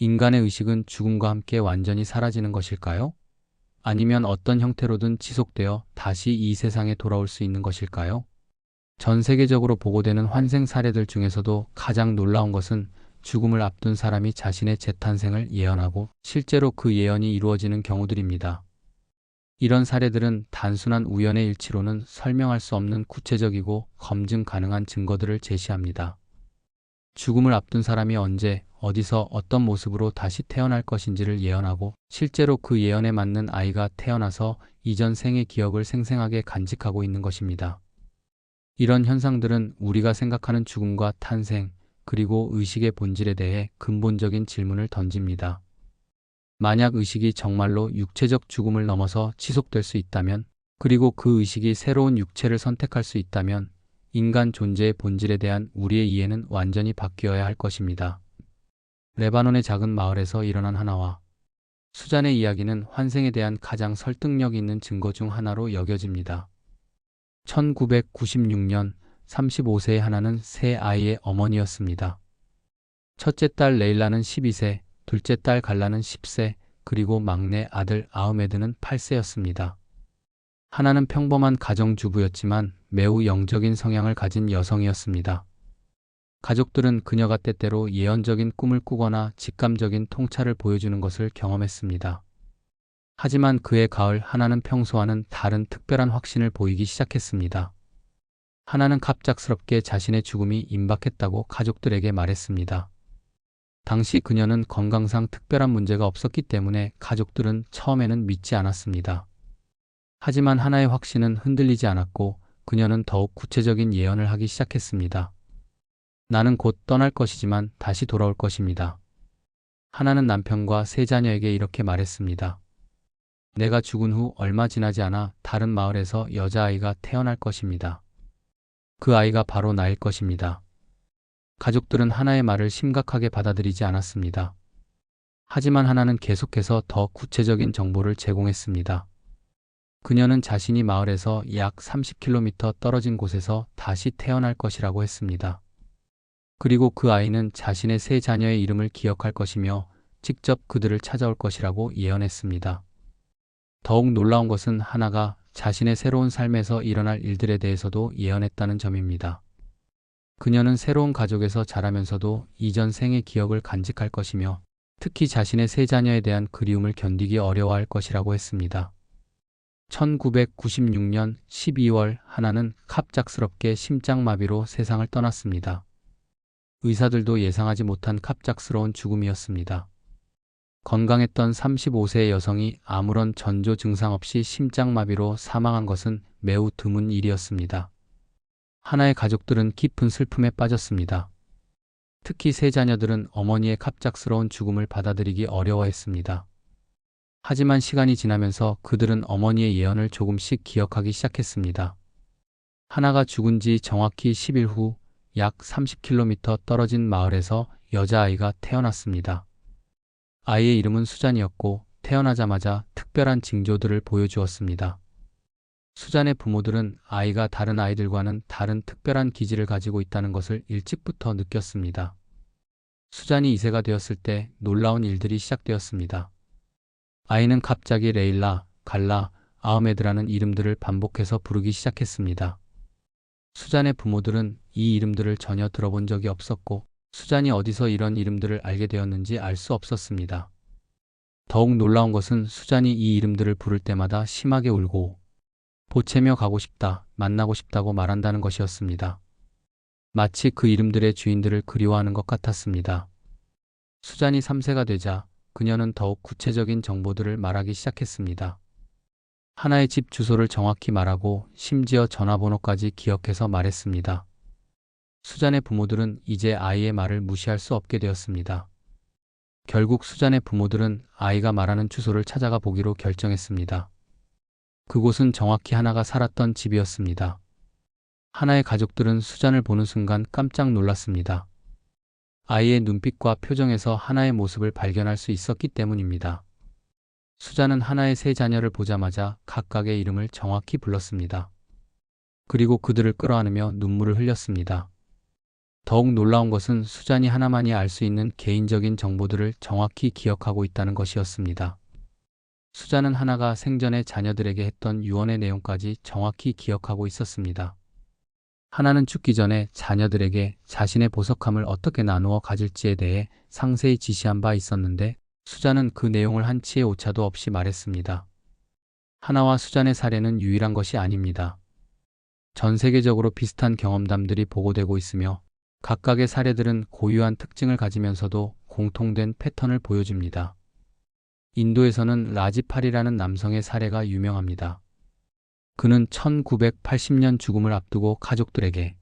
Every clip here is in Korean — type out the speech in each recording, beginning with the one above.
인간의 의식은 죽음과 함께 완전히 사라지는 것일까요? 아니면 어떤 형태로든 지속되어 다시 이 세상에 돌아올 수 있는 것일까요? 전 세계적으로 보고되는 환생 사례들 중에서도 가장 놀라운 것은 죽음을 앞둔 사람이 자신의 재탄생을 예언하고 실제로 그 예언이 이루어지는 경우들입니다. 이런 사례들은 단순한 우연의 일치로는 설명할 수 없는 구체적이고 검증 가능한 증거들을 제시합니다. 죽음을 앞둔 사람이 언제, 어디서, 어떤 모습으로 다시 태어날 것인지를 예언하고 실제로 그 예언에 맞는 아이가 태어나서 이전 생의 기억을 생생하게 간직하고 있는 것입니다. 이런 현상들은 우리가 생각하는 죽음과 탄생, 그리고 의식의 본질에 대해 근본적인 질문을 던집니다. 만약 의식이 정말로 육체적 죽음을 넘어서 지속될 수 있다면, 그리고 그 의식이 새로운 육체를 선택할 수 있다면, 인간 존재의 본질에 대한 우리의 이해는 완전히 바뀌어야 할 것입니다. 레바논의 작은 마을에서 일어난 하나와 수잔의 이야기는 환생에 대한 가장 설득력 있는 증거 중 하나로 여겨집니다. 1996년 35세의 하나는 세 아이의 어머니였습니다. 첫째 딸 레일라는 12세, 둘째 딸 갈라는 10세, 그리고 막내 아들 아흐메드는 8세였습니다. 하나는 평범한 가정주부였지만 매우 영적인 성향을 가진 여성이었습니다. 가족들은 그녀가 때때로 예언적인 꿈을 꾸거나 직감적인 통찰을 보여주는 것을 경험했습니다. 하지만 그해 가을 하나는 평소와는 다른 특별한 확신을 보이기 시작했습니다. 하나는 갑작스럽게 자신의 죽음이 임박했다고 가족들에게 말했습니다. 당시 그녀는 건강상 특별한 문제가 없었기 때문에 가족들은 처음에는 믿지 않았습니다. 하지만 하나의 확신은 흔들리지 않았고 그녀는 더욱 구체적인 예언을 하기 시작했습니다. 나는 곧 떠날 것이지만 다시 돌아올 것입니다. 하나는 남편과 세 자녀에게 이렇게 말했습니다. 내가 죽은 후 얼마 지나지 않아 다른 마을에서 여자아이가 태어날 것입니다. 그 아이가 바로 나일 것입니다. 가족들은 하나의 말을 심각하게 받아들이지 않았습니다. 하지만 하나는 계속해서 더 구체적인 정보를 제공했습니다. 그녀는 자신이 마을에서 약 30km 떨어진 곳에서 다시 태어날 것이라고 했습니다. 그리고 그 아이는 자신의 세 자녀의 이름을 기억할 것이며 직접 그들을 찾아올 것이라고 예언했습니다. 더욱 놀라운 것은 하나가 자신의 새로운 삶에서 일어날 일들에 대해서도 예언했다는 점입니다. 그녀는 새로운 가족에서 자라면서도 이전 생의 기억을 간직할 것이며 특히 자신의 세 자녀에 대한 그리움을 견디기 어려워할 것이라고 했습니다. 1996년 12월 하나는 갑작스럽게 심장마비로 세상을 떠났습니다. 의사들도 예상하지 못한 갑작스러운 죽음이었습니다. 건강했던 35세의 여성이 아무런 전조 증상 없이 심장마비로 사망한 것은 매우 드문 일이었습니다. 하나의 가족들은 깊은 슬픔에 빠졌습니다. 특히 세 자녀들은 어머니의 갑작스러운 죽음을 받아들이기 어려워했습니다. 하지만 시간이 지나면서 그들은 어머니의 예언을 조금씩 기억하기 시작했습니다. 하나가 죽은 지 정확히 10일 후 약 30km 떨어진 마을에서 여자아이가 태어났습니다. 아이의 이름은 수잔이었고 태어나자마자 특별한 징조들을 보여주었습니다. 수잔의 부모들은 아이가 다른 아이들과는 다른 특별한 기질을 가지고 있다는 것을 일찍부터 느꼈습니다. 수잔이 2세가 되었을 때 놀라운 일들이 시작되었습니다. 아이는 갑자기 레일라, 갈라, 아흐메드라는 이름들을 반복해서 부르기 시작했습니다. 수잔의 부모들은 이 이름들을 전혀 들어본 적이 없었고 수잔이 어디서 이런 이름들을 알게 되었는지 알 수 없었습니다. 더욱 놀라운 것은 수잔이 이 이름들을 부를 때마다 심하게 울고 보채며 가고 싶다, 만나고 싶다고 말한다는 것이었습니다. 마치 그 이름들의 주인들을 그리워하는 것 같았습니다. 수잔이 3세가 되자 그녀는 더욱 구체적인 정보들을 말하기 시작했습니다. 하나의 집 주소를 정확히 말하고 심지어 전화번호까지 기억해서 말했습니다. 수잔의 부모들은 이제 아이의 말을 무시할 수 없게 되었습니다. 결국 수잔의 부모들은 아이가 말하는 주소를 찾아가 보기로 결정했습니다. 그곳은 정확히 하나가 살았던 집이었습니다. 하나의 가족들은 수잔을 보는 순간 깜짝 놀랐습니다. 아이의 눈빛과 표정에서 하나의 모습을 발견할 수 있었기 때문입니다. 수잔은 하나의 세 자녀를 보자마자 각각의 이름을 정확히 불렀습니다. 그리고 그들을 끌어안으며 눈물을 흘렸습니다. 더욱 놀라운 것은 수잔이 하나만이 알 수 있는 개인적인 정보들을 정확히 기억하고 있다는 것이었습니다. 수잔은 하나가 생전에 자녀들에게 했던 유언의 내용까지 정확히 기억하고 있었습니다. 하나는 죽기 전에 자녀들에게 자신의 보석함을 어떻게 나누어 가질지에 대해 상세히 지시한 바 있었는데 수잔은 그 내용을 한치의 오차도 없이 말했습니다. 하나와 수잔의 사례는 유일한 것이 아닙니다. 전 세계적으로 비슷한 경험담들이 보고되고 있으며 각각의 사례들은 고유한 특징을 가지면서도 공통된 패턴을 보여줍니다. 인도에서는 라지팔이라는 남성의 사례가 유명합니다. 그는 1980년 죽음을 앞두고 가족들에게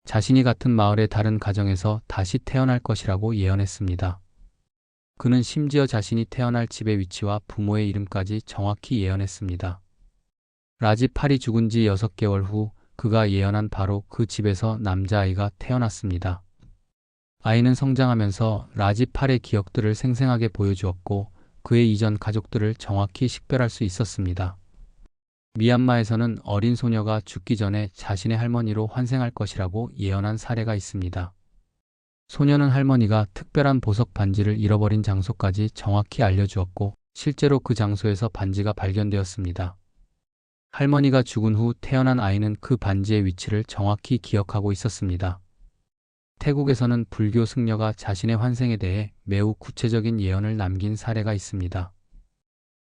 자신이 같은 마을의 다른 가정에서 다시 태어날 것이라고 예언했습니다. 그는 심지어 자신이 태어날 집의 위치와 부모의 이름까지 정확히 예언했습니다. 라지팔이 죽은 지 6개월 후 그가 예언한 바로 그 집에서 남자아이가 태어났습니다. 아이는 성장하면서 라지팔의 기억들을 생생하게 보여주었고 그의 이전 가족들을 정확히 식별할 수 있었습니다. 미얀마에서는 어린 소녀가 죽기 전에 자신의 할머니로 환생할 것이라고 예언한 사례가 있습니다. 소녀는 할머니가 특별한 보석 반지를 잃어버린 장소까지 정확히 알려주었고 실제로 그 장소에서 반지가 발견되었습니다. 할머니가 죽은 후 태어난 아이는 그 반지의 위치를 정확히 기억하고 있었습니다. 태국에서는 불교 승려가 자신의 환생에 대해 매우 구체적인 예언을 남긴 사례가 있습니다.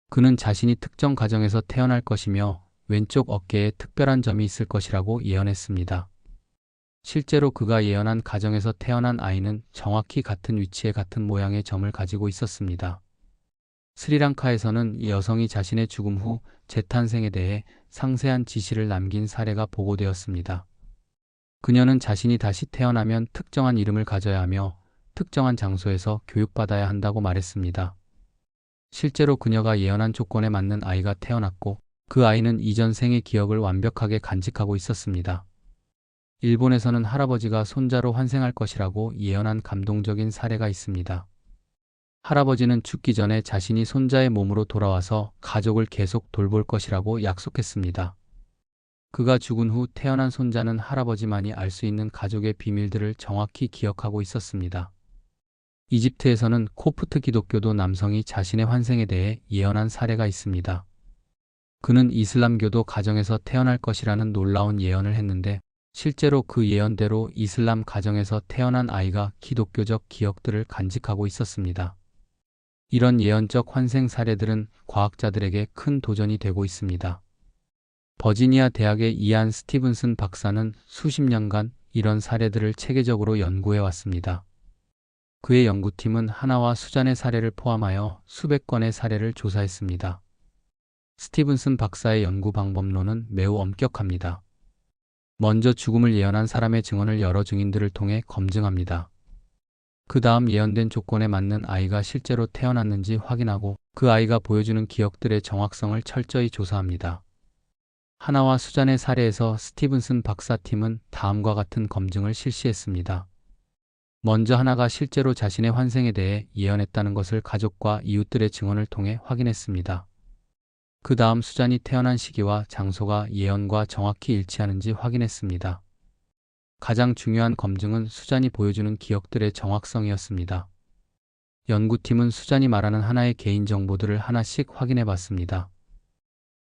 그는 자신이 특정 가정에서 태어날 것이며 왼쪽 어깨에 특별한 점이 있을 것이라고 예언했습니다. 실제로 그가 예언한 가정에서 태어난 아이는 정확히 같은 위치에 같은 모양의 점을 가지고 있었습니다. 스리랑카에서는 여성이 자신의 죽음 후 재탄생에 대해 상세한 지시를 남긴 사례가 보고되었습니다. 그녀는 자신이 다시 태어나면 특정한 이름을 가져야 하며 특정한 장소에서 교육받아야 한다고 말했습니다. 실제로 그녀가 예언한 조건에 맞는 아이가 태어났고 그 아이는 이전 생의 기억을 완벽하게 간직하고 있었습니다. 일본에서는 할아버지가 손자로 환생할 것이라고 예언한 감동적인 사례가 있습니다. 할아버지는 죽기 전에 자신이 손자의 몸으로 돌아와서 가족을 계속 돌볼 것이라고 약속했습니다. 그가 죽은 후 태어난 손자는 할아버지만이 알 수 있는 가족의 비밀들을 정확히 기억하고 있었습니다. 이집트에서는 코프트 기독교도 남성이 자신의 환생에 대해 예언한 사례가 있습니다. 그는 이슬람교도 가정에서 태어날 것이라는 놀라운 예언을 했는데 실제로 그 예언대로 이슬람 가정에서 태어난 아이가 기독교적 기억들을 간직하고 있었습니다. 이런 예언적 환생 사례들은 과학자들에게 큰 도전이 되고 있습니다. 버지니아 대학의 이안 스티븐슨 박사는 수십 년간 이런 사례들을 체계적으로 연구해 왔습니다. 그의 연구팀은 하나와 수잔의 사례를 포함하여 수백 건의 사례를 조사했습니다. 스티븐슨 박사의 연구 방법론은 매우 엄격합니다. 먼저 죽음을 예언한 사람의 증언을 여러 증인들을 통해 검증합니다. 그 다음 예언된 조건에 맞는 아이가 실제로 태어났는지 확인하고 그 아이가 보여주는 기억들의 정확성을 철저히 조사합니다. 하나와 수잔의 사례에서 스티븐슨 박사팀은 다음과 같은 검증을 실시했습니다. 먼저 하나가 실제로 자신의 환생에 대해 예언했다는 것을 가족과 이웃들의 증언을 통해 확인했습니다. 그 다음 수잔이 태어난 시기와 장소가 예언과 정확히 일치하는지 확인했습니다. 가장 중요한 검증은 수잔이 보여주는 기억들의 정확성이었습니다. 연구팀은 수잔이 말하는 하나의 개인 정보들을 하나씩 확인해 봤습니다.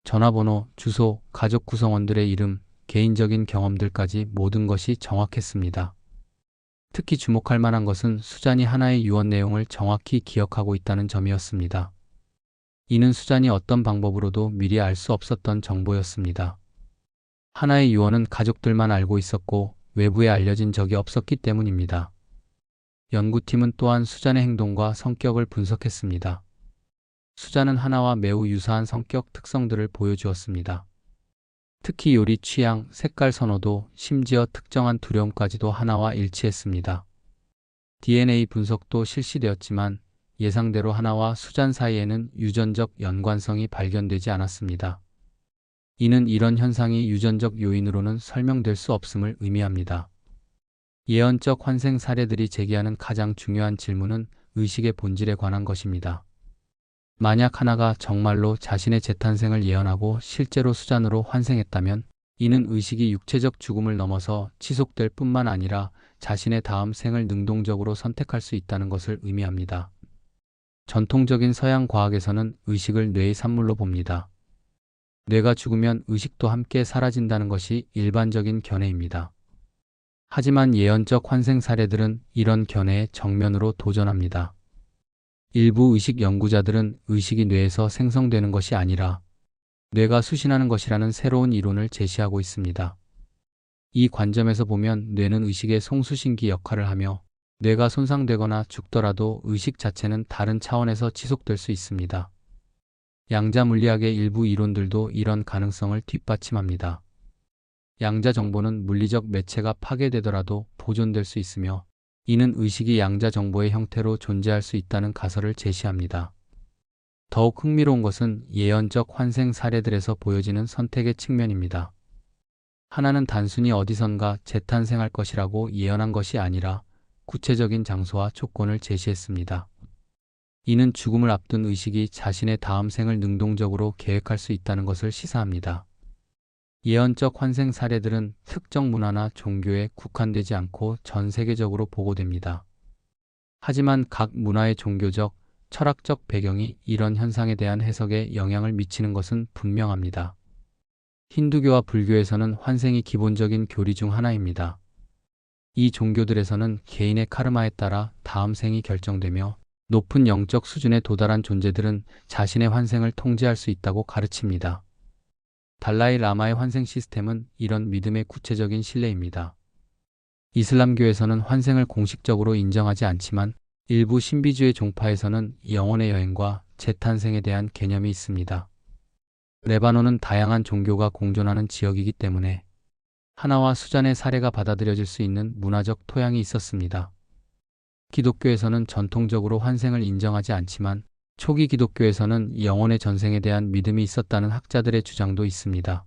전화번호, 주소, 가족 구성원들의 이름, 개인적인 경험들까지 모든 것이 정확했습니다. 특히 주목할 만한 것은 수잔이 하나의 유언 내용을 정확히 기억하고 있다는 점이었습니다. 이는 수잔이 어떤 방법으로도 미리 알 수 없었던 정보였습니다. 하나의 유언은 가족들만 알고 있었고 외부에 알려진 적이 없었기 때문입니다. 연구팀은 또한 수잔의 행동과 성격을 분석했습니다. 수잔은 하나와 매우 유사한 성격 특성들을 보여주었습니다. 특히 요리 취향, 색깔 선호도, 심지어 특정한 두려움까지도 하나와 일치했습니다. DNA 분석도 실시되었지만 예상대로 하나와 수잔 사이에는 유전적 연관성이 발견되지 않았습니다. 이는 이런 현상이 유전적 요인으로는 설명될 수 없음을 의미합니다. 예언적 환생 사례들이 제기하는 가장 중요한 질문은 의식의 본질에 관한 것입니다. 만약 하나가 정말로 자신의 재탄생을 예언하고 실제로 수잔으로 환생했다면 이는 의식이 육체적 죽음을 넘어서 지속될 뿐만 아니라 자신의 다음 생을 능동적으로 선택할 수 있다는 것을 의미합니다. 전통적인 서양 과학에서는 의식을 뇌의 산물로 봅니다. 뇌가 죽으면 의식도 함께 사라진다는 것이 일반적인 견해입니다. 하지만 예언적 환생 사례들은 이런 견해에 정면으로 도전합니다. 일부 의식 연구자들은 의식이 뇌에서 생성되는 것이 아니라 뇌가 수신하는 것이라는 새로운 이론을 제시하고 있습니다. 이 관점에서 보면 뇌는 의식의 송수신기 역할을 하며 뇌가 손상되거나 죽더라도 의식 자체는 다른 차원에서 지속될 수 있습니다. 양자 물리학의 일부 이론들도 이런 가능성을 뒷받침합니다. 양자 정보는 물리적 매체가 파괴되더라도 보존될 수 있으며 이는 의식이 양자 정보의 형태로 존재할 수 있다는 가설을 제시합니다. 더욱 흥미로운 것은 예언적 환생 사례들에서 보여지는 선택의 측면입니다. 하나는 단순히 어디선가 재탄생할 것이라고 예언한 것이 아니라 구체적인 장소와 조건을 제시했습니다. 이는 죽음을 앞둔 의식이 자신의 다음 생을 능동적으로 계획할 수 있다는 것을 시사합니다. 예언적 환생 사례들은 특정 문화나 종교에 국한되지 않고 전 세계적으로 보고됩니다. 하지만 각 문화의 종교적, 철학적 배경이 이런 현상에 대한 해석에 영향을 미치는 것은 분명합니다. 힌두교와 불교에서는 환생이 기본적인 교리 중 하나입니다. 이 종교들에서는 개인의 카르마에 따라 다음 생이 결정되며 높은 영적 수준에 도달한 존재들은 자신의 환생을 통제할 수 있다고 가르칩니다. 달라이 라마의 환생 시스템은 이런 믿음의 구체적인 신뢰입니다. 이슬람교에서는 환생을 공식적으로 인정하지 않지만 일부 신비주의 종파에서는 영혼의 여행과 재탄생에 대한 개념이 있습니다. 레바논은 다양한 종교가 공존하는 지역이기 때문에 하나와 수잔의 사례가 받아들여질 수 있는 문화적 토양이 있었습니다. 기독교에서는 전통적으로 환생을 인정하지 않지만 초기 기독교에서는 영혼의 전생에 대한 믿음이 있었다는 학자들의 주장도 있습니다.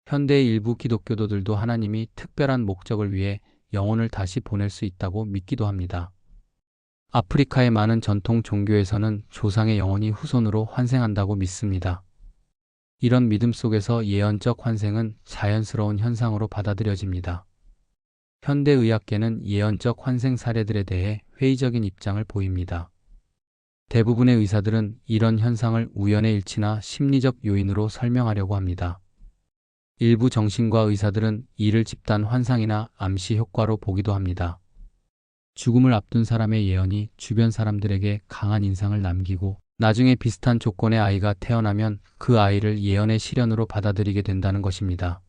현대의 일부 기독교도들도 하나님이 특별한 목적을 위해 영혼을 다시 보낼 수 있다고 믿기도 합니다. 아프리카의 많은 전통 종교에서는 조상의 영혼이 후손으로 환생한다고 믿습니다. 이런 믿음 속에서 예언적 환생은 자연스러운 현상으로 받아들여집니다. 현대의학계는 예언적 환생 사례들에 대해 회의적인 입장을 보입니다. 대부분의 의사들은 이런 현상을 우연의 일치나 심리적 요인으로 설명하려고 합니다. 일부 정신과 의사들은 이를 집단 환상이나 암시 효과로 보기도 합니다. 죽음을 앞둔 사람의 예언이 주변 사람들에게 강한 인상을 남기고 나중에 비슷한 조건의 아이가 태어나면 그 아이를 예언의 실현으로 받아들이게 된다는 것입니다.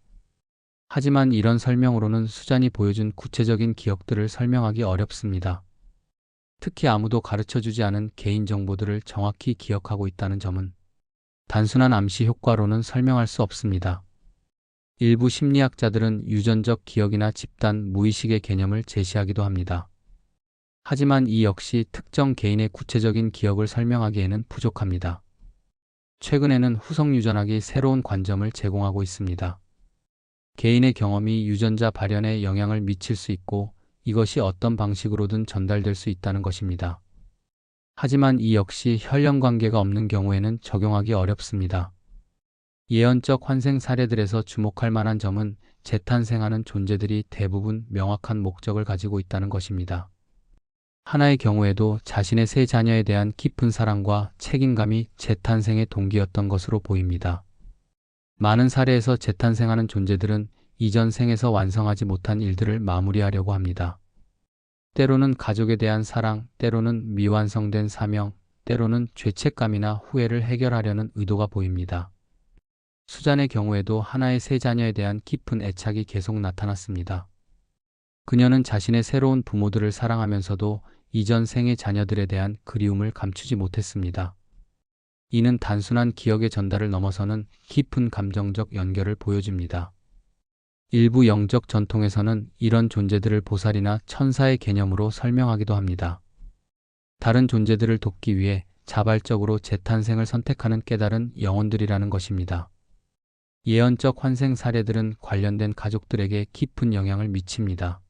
하지만 이런 설명으로는 수잔이 보여준 구체적인 기억들을 설명하기 어렵습니다. 특히 아무도 가르쳐주지 않은 개인정보들을 정확히 기억하고 있다는 점은 단순한 암시 효과로는 설명할 수 없습니다. 일부 심리학자들은 유전적 기억이나 집단 무의식의 개념을 제시하기도 합니다. 하지만 이 역시 특정 개인의 구체적인 기억을 설명하기에는 부족합니다. 최근에는 후성 유전학이 새로운 관점을 제공하고 있습니다. 개인의 경험이 유전자 발현에 영향을 미칠 수 있고 이것이 어떤 방식으로든 전달될 수 있다는 것입니다. 하지만 이 역시 혈연 관계가 없는 경우에는 적용하기 어렵습니다. 예언적 환생 사례들에서 주목할 만한 점은 재탄생하는 존재들이 대부분 명확한 목적을 가지고 있다는 것입니다. 하나의 경우에도 자신의 세 자녀에 대한 깊은 사랑과 책임감이 재탄생의 동기였던 것으로 보입니다. 많은 사례에서 재탄생하는 존재들은 이전 생에서 완성하지 못한 일들을 마무리하려고 합니다. 때로는 가족에 대한 사랑, 때로는 미완성된 사명, 때로는 죄책감이나 후회를 해결하려는 의도가 보입니다. 수잔의 경우에도 하나의 세 자녀에 대한 깊은 애착이 계속 나타났습니다. 그녀는 자신의 새로운 부모들을 사랑하면서도 이전 생의 자녀들에 대한 그리움을 감추지 못했습니다. 이는 단순한 기억의 전달을 넘어서는 깊은 감정적 연결을 보여줍니다. 일부 영적 전통에서는 이런 존재들을 보살이나 천사의 개념으로 설명하기도 합니다. 다른 존재들을 돕기 위해 자발적으로 재탄생을 선택하는 깨달은 영혼들이라는 것입니다. 예언적 환생 사례들은 관련된 가족들에게 깊은 영향을 미칩니다.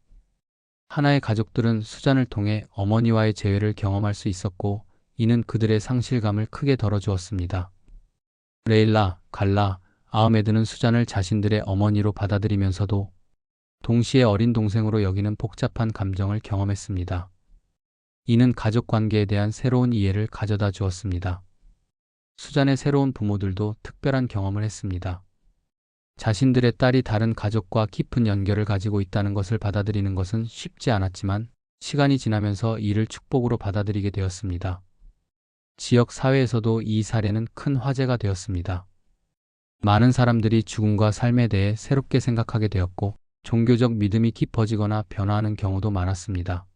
하나의 가족들은 수잔을 통해 어머니와의 재회를 경험할 수 있었고 이는 그들의 상실감을 크게 덜어주었습니다. 레일라, 갈라, 아흐메드는 수잔을 자신들의 어머니로 받아들이면서도 동시에 어린 동생으로 여기는 복잡한 감정을 경험했습니다. 이는 가족 관계에 대한 새로운 이해를 가져다 주었습니다. 수잔의 새로운 부모들도 특별한 경험을 했습니다. 자신들의 딸이 다른 가족과 깊은 연결을 가지고 있다는 것을 받아들이는 것은 쉽지 않았지만 시간이 지나면서 이를 축복으로 받아들이게 되었습니다. 지역 사회에서도 이 사례는 큰 화제가 되었습니다. 많은 사람들이 죽음과 삶에 대해 새롭게 생각하게 되었고 종교적 믿음이 깊어지거나 변화하는 경우도 많았습니다.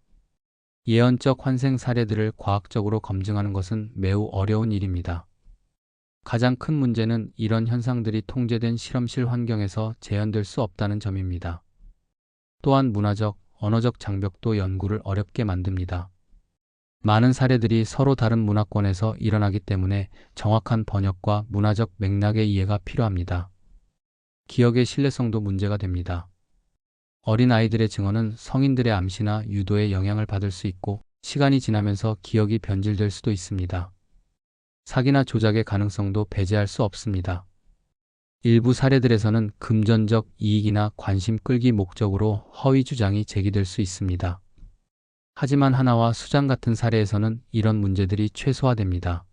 예언적 환생 사례들을 과학적으로 검증하는 것은 매우 어려운 일입니다. 가장 큰 문제는 이런 현상들이 통제된 실험실 환경에서 재현될 수 없다는 점입니다. 또한 문화적, 언어적 장벽도 연구를 어렵게 만듭니다. 많은 사례들이 서로 다른 문화권에서 일어나기 때문에 정확한 번역과 문화적 맥락의 이해가 필요합니다. 기억의 신뢰성도 문제가 됩니다. 어린 아이들의 증언은 성인들의 암시나 유도에 영향을 받을 수 있고 시간이 지나면서 기억이 변질될 수도 있습니다. 사기나 조작의 가능성도 배제할 수 없습니다. 일부 사례들에서는 금전적 이익이나 관심 끌기 목적으로 허위 주장이 제기될 수 있습니다. 하지만 하나와 수잔 같은 사례에서는 이런 문제들이 최소화됩니다.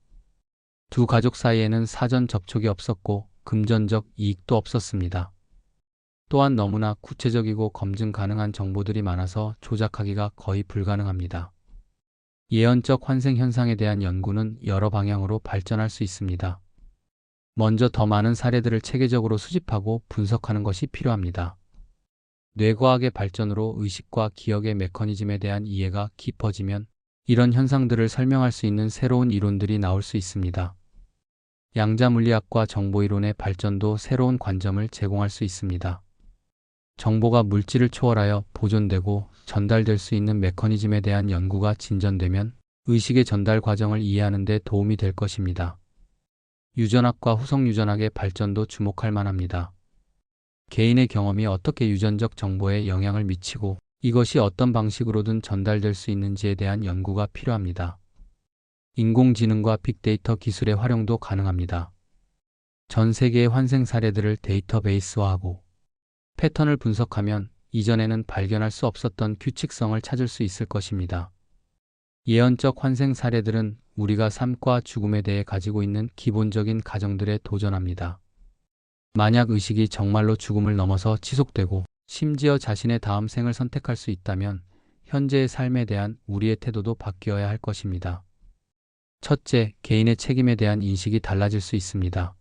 두 가족 사이에는 사전 접촉이 없었고 금전적 이익도 없었습니다. 또한 너무나 구체적이고 검증 가능한 정보들이 많아서 조작하기가 거의 불가능합니다. 예언적 환생 현상에 대한 연구는 여러 방향으로 발전할 수 있습니다. 먼저 더 많은 사례들을 체계적으로 수집하고 분석하는 것이 필요합니다. 뇌과학의 발전으로 의식과 기억의 메커니즘에 대한 이해가 깊어지면 이런 현상들을 설명할 수 있는 새로운 이론들이 나올 수 있습니다. 양자물리학과 정보이론의 발전도 새로운 관점을 제공할 수 있습니다. 정보가 물질을 초월하여 보존되고 전달될 수 있는 메커니즘에 대한 연구가 진전되면 의식의 전달 과정을 이해하는 데 도움이 될 것입니다. 유전학과 후성유전학의 발전도 주목할 만합니다. 개인의 경험이 어떻게 유전적 정보에 영향을 미치고 이것이 어떤 방식으로든 전달될 수 있는지에 대한 연구가 필요합니다. 인공지능과 빅데이터 기술의 활용도 가능합니다. 전 세계의 환생 사례들을 데이터베이스화하고 패턴을 분석하면 이전에는 발견할 수 없었던 규칙성을 찾을 수 있을 것입니다. 예언적 환생 사례들은 우리가 삶과 죽음에 대해 가지고 있는 기본적인 가정들에 도전합니다. 만약 의식이 정말로 죽음을 넘어서 지속되고 심지어 자신의 다음 생을 선택할 수 있다면 현재의 삶에 대한 우리의 태도도 바뀌어야 할 것입니다. 첫째, 개인의 책임에 대한 인식이 달라질 수 있습니다.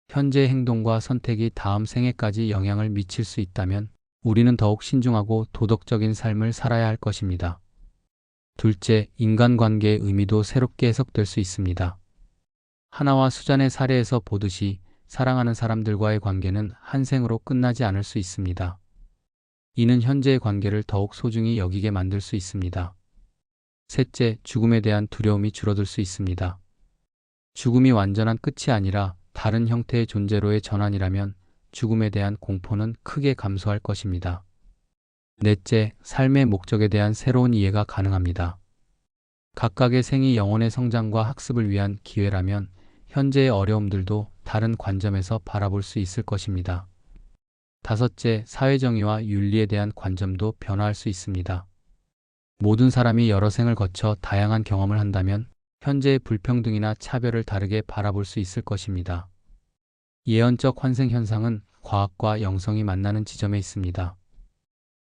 현재의 행동과 선택이 다음 생에까지 영향을 미칠 수 있다면 우리는 더욱 신중하고 도덕적인 삶을 살아야 할 것입니다. 둘째, 인간관계의 의미도 새롭게 해석될 수 있습니다. 하나와 수잔의 사례에서 보듯이 사랑하는 사람들과의 관계는 한 생으로 끝나지 않을 수 있습니다. 이는 현재의 관계를 더욱 소중히 여기게 만들 수 있습니다. 셋째, 죽음에 대한 두려움이 줄어들 수 있습니다. 죽음이 완전한 끝이 아니라 다른 형태의 존재로의 전환이라면 죽음에 대한 공포는 크게 감소할 것입니다. 넷째, 삶의 목적에 대한 새로운 이해가 가능합니다. 각각의 생이 영혼의 성장과 학습을 위한 기회라면 현재의 어려움들도 다른 관점에서 바라볼 수 있을 것입니다. 다섯째, 사회정의와 윤리에 대한 관점도 변화할 수 있습니다. 모든 사람이 여러 생을 거쳐 다양한 경험을 한다면 현재의 불평등이나 차별을 다르게 바라볼 수 있을 것입니다. 예언적 환생 현상은 과학과 영성이 만나는 지점에 있습니다.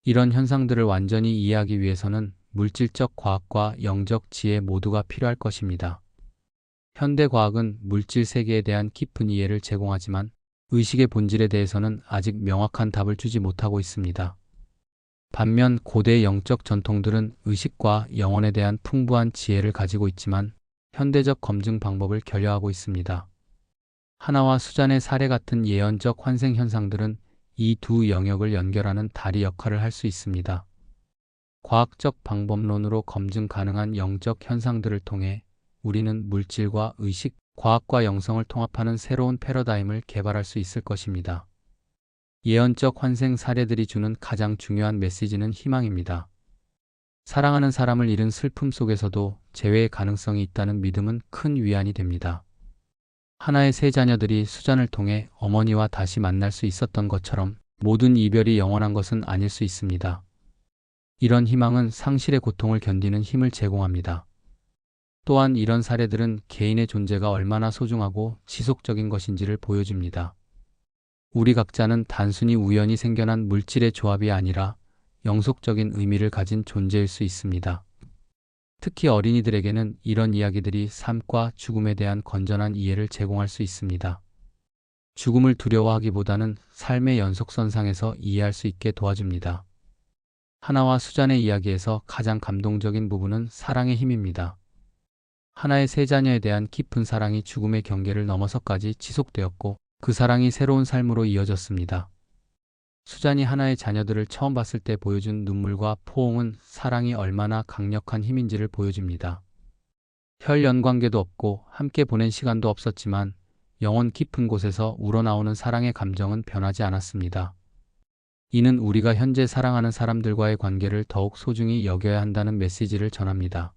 이런 현상들을 완전히 이해하기 위해서는 물질적 과학과 영적 지혜 모두가 필요할 것입니다. 현대 과학은 물질 세계에 대한 깊은 이해를 제공하지만 의식의 본질에 대해서는 아직 명확한 답을 주지 못하고 있습니다. 반면 고대 영적 전통들은 의식과 영혼에 대한 풍부한 지혜를 가지고 있지만 현대적 검증 방법을 결여하고 있습니다. 하나와 수잔의 사례 같은 예언적 환생 현상들은 이 두 영역을 연결하는 다리 역할을 할 수 있습니다. 과학적 방법론으로 검증 가능한 영적 현상들을 통해 우리는 물질과 의식, 과학과 영성을 통합하는 새로운 패러다임을 개발할 수 있을 것입니다. 예언적 환생 사례들이 주는 가장 중요한 메시지는 희망입니다. 사랑하는 사람을 잃은 슬픔 속에서도 재회의 가능성이 있다는 믿음은 큰 위안이 됩니다. 하나의 세 자녀들이 수잔을 통해 어머니와 다시 만날 수 있었던 것처럼 모든 이별이 영원한 것은 아닐 수 있습니다. 이런 희망은 상실의 고통을 견디는 힘을 제공합니다. 또한 이런 사례들은 개인의 존재가 얼마나 소중하고 지속적인 것인지를 보여줍니다. 우리 각자는 단순히 우연히 생겨난 물질의 조합이 아니라 영속적인 의미를 가진 존재일 수 있습니다. 특히 어린이들에게는 이런 이야기들이 삶과 죽음에 대한 건전한 이해를 제공할 수 있습니다. 죽음을 두려워하기보다는 삶의 연속선상에서 이해할 수 있게 도와줍니다. 하나와 수잔의 이야기에서 가장 감동적인 부분은 사랑의 힘입니다. 하나의 세 자녀에 대한 깊은 사랑이 죽음의 경계를 넘어서까지 지속되었고 그 사랑이 새로운 삶으로 이어졌습니다. 수잔이 하나의 자녀들을 처음 봤을 때 보여준 눈물과 포옹은 사랑이 얼마나 강력한 힘인지를 보여줍니다. 혈연 관계도 없고 함께 보낸 시간도 없었지만 영혼 깊은 곳에서 우러나오는 사랑의 감정은 변하지 않았습니다. 이는 우리가 현재 사랑하는 사람들과의 관계를 더욱 소중히 여겨야 한다는 메시지를 전합니다.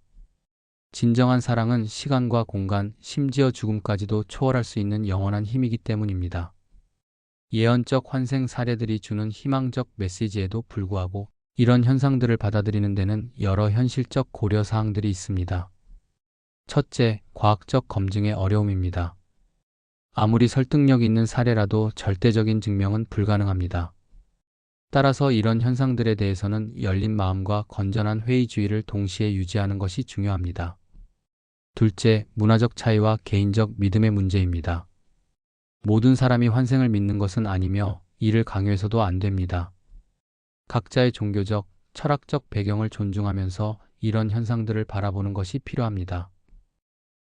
진정한 사랑은 시간과 공간, 심지어 죽음까지도 초월할 수 있는 영원한 힘이기 때문입니다. 예언적 환생 사례들이 주는 희망적 메시지에도 불구하고 이런 현상들을 받아들이는 데는 여러 현실적 고려 사항들이 있습니다. 첫째, 과학적 검증의 어려움입니다. 아무리 설득력 있는 사례라도 절대적인 증명은 불가능합니다. 따라서 이런 현상들에 대해서는 열린 마음과 건전한 회의주의를 동시에 유지하는 것이 중요합니다. 둘째, 문화적 차이와 개인적 믿음의 문제입니다. 모든 사람이 환생을 믿는 것은 아니며 이를 강요해서도 안 됩니다. 각자의 종교적, 철학적 배경을 존중하면서 이런 현상들을 바라보는 것이 필요합니다.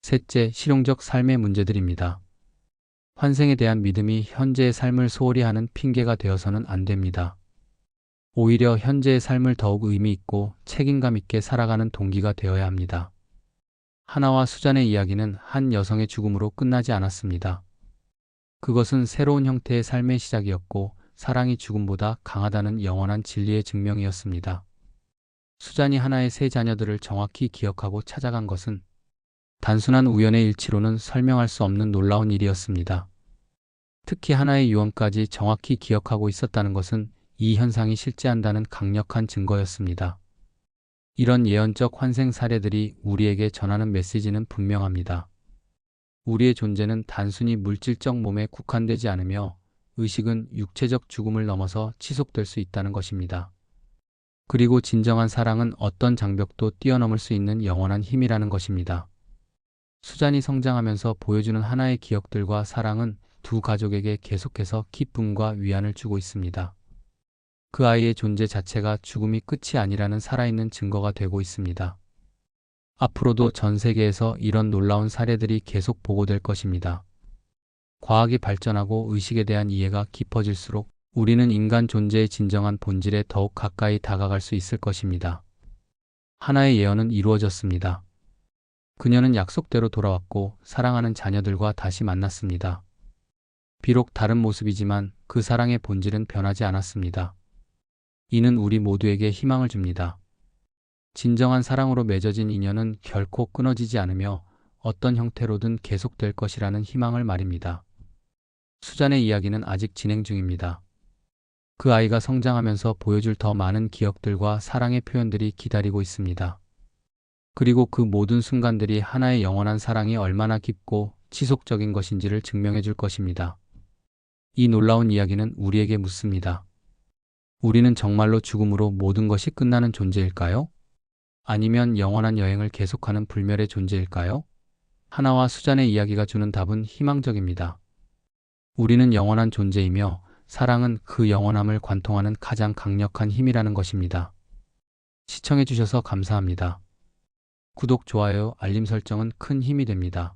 셋째, 실용적 삶의 문제들입니다. 환생에 대한 믿음이 현재의 삶을 소홀히 하는 핑계가 되어서는 안 됩니다. 오히려 현재의 삶을 더욱 의미 있고 책임감 있게 살아가는 동기가 되어야 합니다. 하나와 수잔의 이야기는 한 여성의 죽음으로 끝나지 않았습니다. 그것은 새로운 형태의 삶의 시작이었고 사랑이 죽음보다 강하다는 영원한 진리의 증명이었습니다. 수잔이 하나의 세 자녀들을 정확히 기억하고 찾아간 것은 단순한 우연의 일치로는 설명할 수 없는 놀라운 일이었습니다. 특히 하나의 유언까지 정확히 기억하고 있었다는 것은 이 현상이 실제한다는 강력한 증거였습니다. 이런 예언적 환생 사례들이 우리에게 전하는 메시지는 분명합니다. 우리의 존재는 단순히 물질적 몸에 국한되지 않으며 의식은 육체적 죽음을 넘어서 지속될 수 있다는 것입니다. 그리고 진정한 사랑은 어떤 장벽도 뛰어넘을 수 있는 영원한 힘이라는 것입니다. 수잔이 성장하면서 보여주는 하나의 기억들과 사랑은 두 가족에게 계속해서 기쁨과 위안을 주고 있습니다. 그 아이의 존재 자체가 죽음이 끝이 아니라는 살아있는 증거가 되고 있습니다. 앞으로도 전 세계에서 이런 놀라운 사례들이 계속 보고될 것입니다. 과학이 발전하고 의식에 대한 이해가 깊어질수록 우리는 인간 존재의 진정한 본질에 더욱 가까이 다가갈 수 있을 것입니다. 하나의 예언은 이루어졌습니다. 그녀는 약속대로 돌아왔고 사랑하는 자녀들과 다시 만났습니다. 비록 다른 모습이지만 그 사랑의 본질은 변하지 않았습니다. 이는 우리 모두에게 희망을 줍니다. 진정한 사랑으로 맺어진 인연은 결코 끊어지지 않으며 어떤 형태로든 계속될 것이라는 희망을 말입니다. 수잔의 이야기는 아직 진행 중입니다. 그 아이가 성장하면서 보여줄 더 많은 기억들과 사랑의 표현들이 기다리고 있습니다. 그리고 그 모든 순간들이 하나의 영원한 사랑이 얼마나 깊고 지속적인 것인지를 증명해 줄 것입니다. 이 놀라운 이야기는 우리에게 묻습니다. 우리는 정말로 죽음으로 모든 것이 끝나는 존재일까요? 아니면 영원한 여행을 계속하는 불멸의 존재일까요? 하나와 수잔의 이야기가 주는 답은 희망적입니다. 우리는 영원한 존재이며 사랑은 그 영원함을 관통하는 가장 강력한 힘이라는 것입니다. 시청해 주셔서 감사합니다. 구독, 좋아요, 알림 설정은 큰 힘이 됩니다.